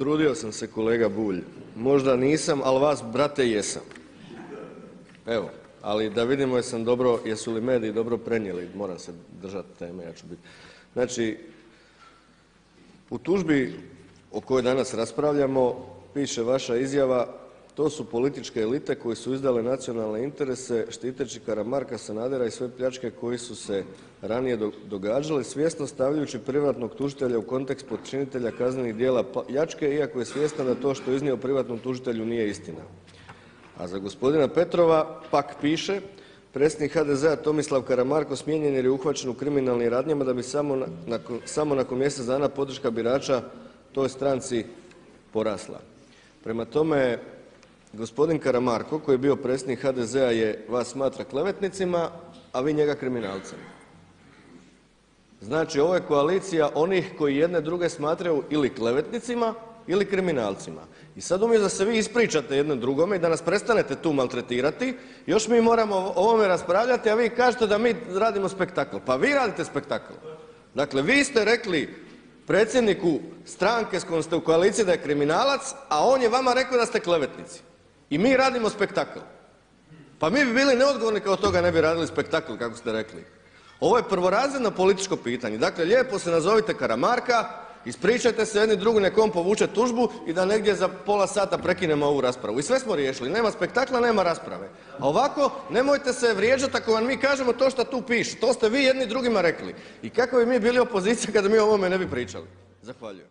Trudio sam se kolega Bulj, možda nisam, ali vas brate jesam. Evo, ali da vidimo jesu li mediji dobro prenijeli, moram se držati teme, ja ću biti. Znači, u tužbi o kojoj danas raspravljamo piše vaša izjava: to su političke elite koje su izdale nacionalne interese štiteći Karamarka, Sanadera i sve pljačke koje su se ranije događale, svjesno stavljajući privatnog tužitelja u kontekst počinitelja kaznenih djela pljačke, iako je svjestan da to što je iznio privatnom tužitelju nije istina. A za gospodina Petrova pak piše: predsjednik HDZ-a Tomislav Karamarko smijenjen jer je uhvaćen u kriminalnim radnjama da bi samo nakon mjesec dana podrška birača toj stranci porasla. Prema tome, gospodin Karamarko koji je bio predsjednik HDZ-a vas smatra klevetnicima, a vi njega kriminalcem. Znači, ovo je koalicija onih koji jedne druge smatraju ili klevetnicima ili kriminalcima. I sad umjesto da se vi ispričate jedno drugome i da nas prestanete tu maltretirati, još mi moramo o ovome raspravljati, a vi kažete da mi radimo spektakl. Pa vi radite spektakl. Dakle, vi ste rekli predsjedniku stranke s kojom ste u koaliciji da je kriminalac, a on je vama rekao da ste klevetnici. I mi radimo spektakl. Pa mi bi bili neodgovorni kao toga ne bi radili spektakl, kako ste rekli. Ovo je prvorazredno političko pitanje. Dakle, lijepo se nazovite Karamarka, ispričajte se jedni drugi, nek on povuče tužbu i da negdje za pola sata prekinemo ovu raspravu. I sve smo riješili. Nema spektakla, nema rasprave. A ovako, nemojte se vrijeđati ako vam mi kažemo to što tu piše. To ste vi jedni drugima rekli. I kako bi mi bili opozicija kada mi o ovome ne bi pričali? Zahvaljujem.